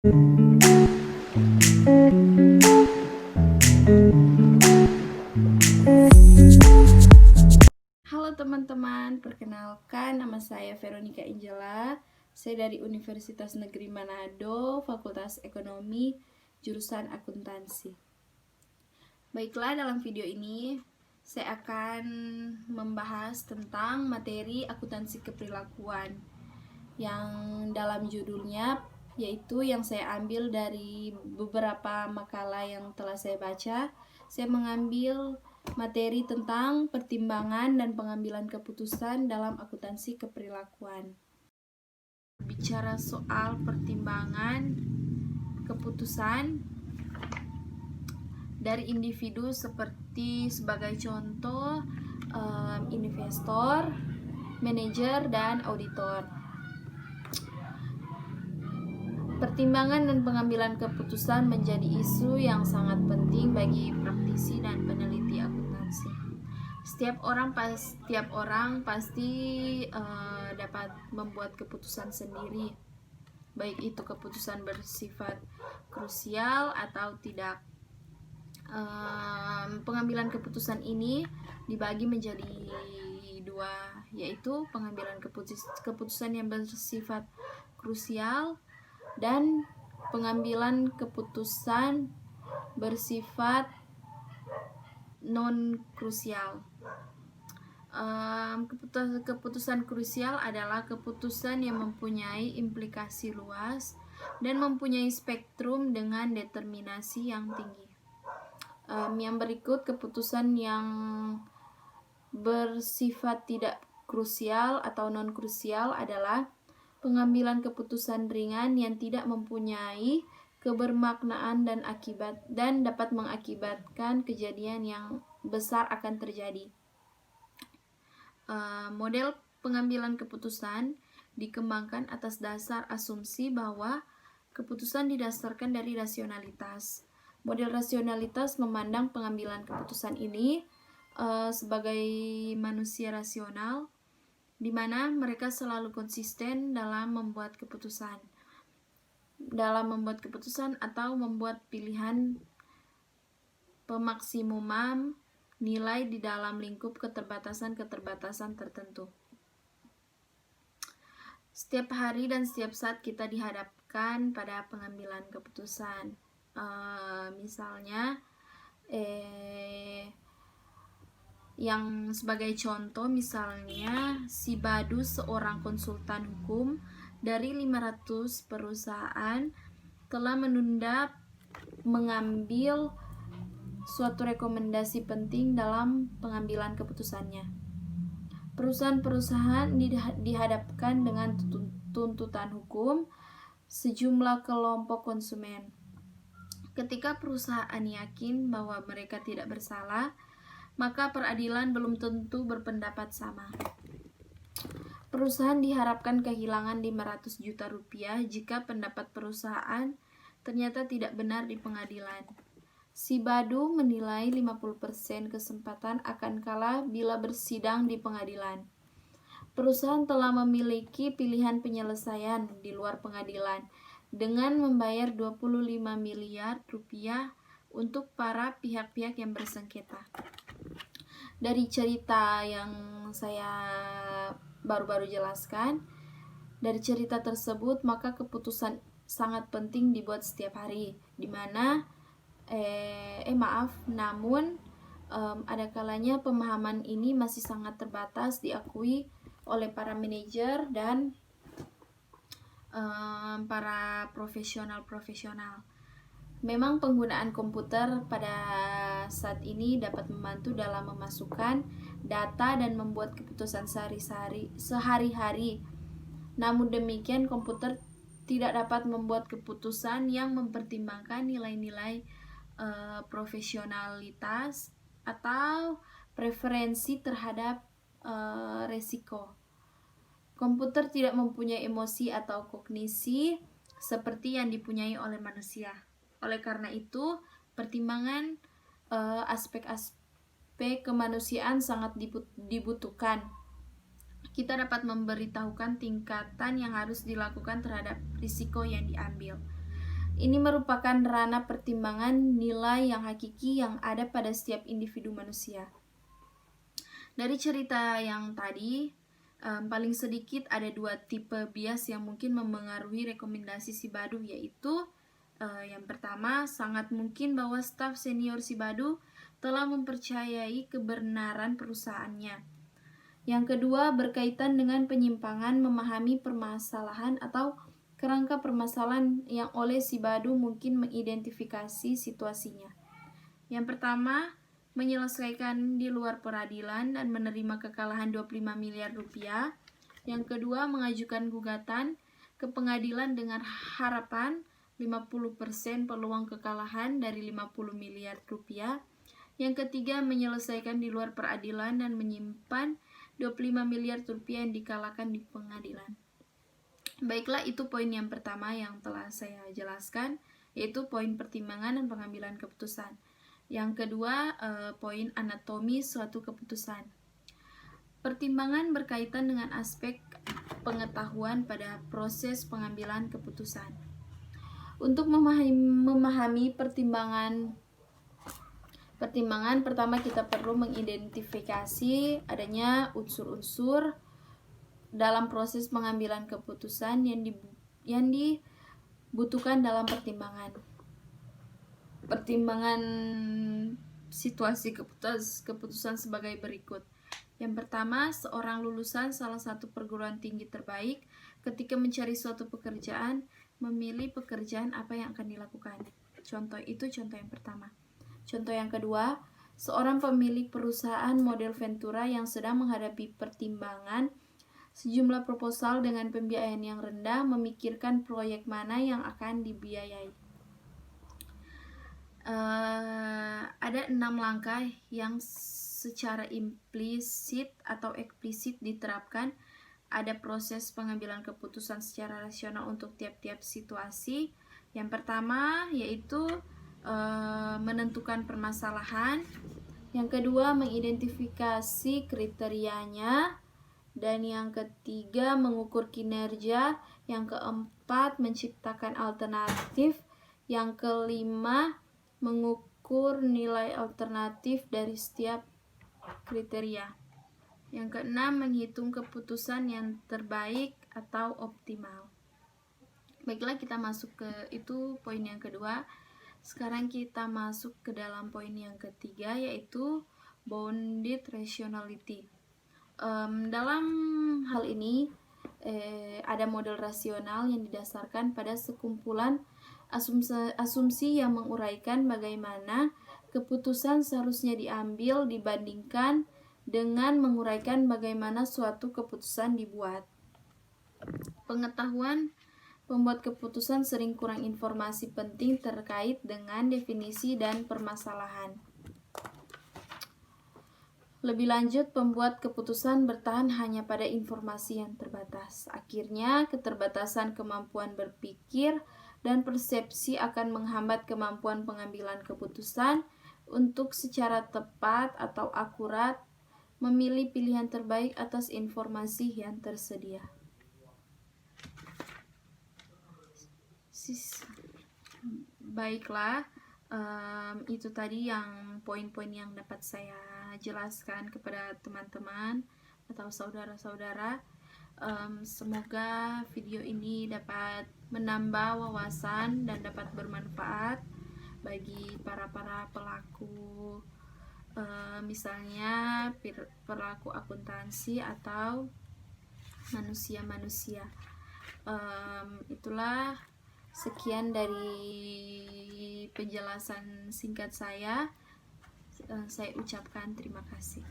Halo teman-teman, perkenalkan nama saya Veronica Angela. Saya dari Universitas Negeri Manado, Fakultas Ekonomi, jurusan akuntansi. Baiklah, dalam video ini saya akan membahas tentang materi akuntansi keperilakuan yang dalam judulnya, yaitu yang saya ambil dari beberapa makalah yang telah saya baca. Saya mengambil materi tentang pertimbangan dan pengambilan keputusan dalam akuntansi keperilakuan. Bicara soal pertimbangan keputusan dari individu seperti sebagai contoh investor, manajer, dan auditor. Pertimbangan dan pengambilan keputusan menjadi isu yang sangat penting bagi praktisi dan peneliti akuntansi. Setiap orang pasti dapat membuat keputusan sendiri, baik itu keputusan bersifat krusial atau tidak. Pengambilan keputusan ini dibagi menjadi dua, yaitu pengambilan keputusan yang bersifat krusial dan pengambilan keputusan bersifat non krusial. Keputusan krusial adalah keputusan yang mempunyai implikasi luas dan mempunyai spektrum dengan determinasi yang tinggi. Yang berikut keputusan yang bersifat tidak krusial atau non krusial adalah pengambilan keputusan ringan yang tidak mempunyai kebermaknaan dan dapat mengakibatkan kejadian yang besar akan terjadi. Model pengambilan keputusan dikembangkan atas dasar asumsi bahwa keputusan didasarkan dari rasionalitas. Model rasionalitas memandang pengambilan keputusan ini sebagai manusia rasional, di mana mereka selalu konsisten dalam membuat keputusan atau membuat pilihan pemaksimuman nilai di dalam lingkup keterbatasan tertentu. Setiap hari dan setiap saat kita dihadapkan pada pengambilan keputusan. Misalnya yang sebagai contoh, misalnya si Badu, seorang konsultan hukum dari 500 perusahaan, telah menunda mengambil suatu rekomendasi penting dalam pengambilan keputusannya. Perusahaan-perusahaan dihadapkan dengan tuntutan hukum sejumlah kelompok konsumen. Ketika perusahaan yakin bahwa mereka tidak bersalah, maka peradilan belum tentu berpendapat sama. Perusahaan diharapkan kehilangan 500 juta rupiah jika pendapat perusahaan ternyata tidak benar di pengadilan. Si Badu menilai 50% kesempatan akan kalah bila bersidang di pengadilan. Perusahaan telah memiliki pilihan penyelesaian di luar pengadilan dengan membayar 25 miliar rupiah untuk para pihak-pihak yang bersengketa. Dari cerita yang saya baru-baru jelaskan, dari cerita tersebut maka keputusan sangat penting dibuat setiap hari, namun ada kalanya pemahaman ini masih sangat terbatas diakui oleh para manajer dan para profesional. Memang penggunaan komputer pada saat ini dapat membantu dalam memasukkan data dan membuat keputusan sehari-hari. Namun demikian, komputer tidak dapat membuat keputusan yang mempertimbangkan nilai-nilai profesionalitas atau preferensi terhadap resiko. Komputer tidak mempunyai emosi atau kognisi seperti yang dipunyai oleh manusia. Oleh karena itu, pertimbangan aspek-aspek kemanusiaan sangat dibutuhkan. Kita dapat memberitahukan tingkatan yang harus dilakukan terhadap risiko yang diambil. Ini merupakan ranah pertimbangan nilai yang hakiki yang ada pada setiap individu manusia. Dari cerita yang tadi, paling sedikit ada 2 tipe bias yang mungkin mempengaruhi rekomendasi si Badu, yaitu yang pertama, sangat mungkin bahwa staf senior si Badu telah mempercayai kebenaran perusahaannya. Yang kedua, berkaitan dengan penyimpangan memahami permasalahan atau kerangka permasalahan yang oleh si Badu mungkin mengidentifikasi situasinya. Yang pertama, menyelesaikan di luar peradilan dan menerima kekalahan 25 miliar rupiah. Yang kedua, mengajukan gugatan ke pengadilan dengan harapan 50% peluang kekalahan dari 50 miliar rupiah. Yang ketiga, menyelesaikan di luar peradilan dan menyimpan 25 miliar rupiah yang dikalahkan di pengadilan. Baiklah, itu poin yang pertama yang telah saya jelaskan, yaitu poin pertimbangan dan pengambilan keputusan. Yang kedua, poin anatomi suatu keputusan. Pertimbangan berkaitan dengan aspek pengetahuan pada proses pengambilan keputusan. Untuk memahami pertimbangan, pertama kita perlu mengidentifikasi adanya unsur-unsur dalam proses pengambilan keputusan yang dibutuhkan dalam pertimbangan. Pertimbangan situasi keputusan sebagai berikut. Yang pertama, seorang lulusan salah satu perguruan tinggi terbaik ketika mencari suatu pekerjaan, memilih pekerjaan apa yang akan dilakukan. Contoh yang pertama. Contoh yang kedua, seorang pemilik perusahaan model Ventura yang sedang menghadapi pertimbangan sejumlah proposal dengan pembiayaan yang rendah, memikirkan proyek mana yang akan dibiayai. Ada 6 langkah yang secara implisit atau eksplisit diterapkan. Ada proses pengambilan keputusan secara rasional untuk tiap-tiap situasi. Yang pertama yaitu menentukan permasalahan. Yang kedua, mengidentifikasi kriterianya. Dan yang ketiga, mengukur kinerja. Yang keempat, menciptakan alternatif. Yang kelima, mengukur nilai alternatif dari setiap kriteria. Yang keenam, menghitung keputusan yang terbaik atau optimal. Baiklah, kita masuk ke itu poin yang kedua. Sekarang kita masuk ke dalam poin yang ketiga, yaitu bounded rationality. Dalam hal ini ada model rasional yang didasarkan pada sekumpulan asumsi yang menguraikan bagaimana keputusan seharusnya diambil dibandingkan dengan menguraikan bagaimana suatu keputusan dibuat. Pengetahuan pembuat keputusan sering kurang informasi penting terkait dengan definisi dan permasalahan. Lebih lanjut, pembuat keputusan bertahan hanya pada informasi yang terbatas. Akhirnya, keterbatasan kemampuan berpikir dan persepsi akan menghambat kemampuan pengambilan keputusan untuk secara tepat atau akurat memilih pilihan terbaik atas informasi yang tersedia. Baiklah, itu tadi yang poin-poin yang dapat saya jelaskan kepada teman-teman atau saudara-saudara. Semoga video ini dapat menambah wawasan dan dapat bermanfaat bagi para pelaku, misalnya pelaku akuntansi atau manusia-manusia. Itulah sekian dari penjelasan singkat saya. Saya ucapkan terima kasih.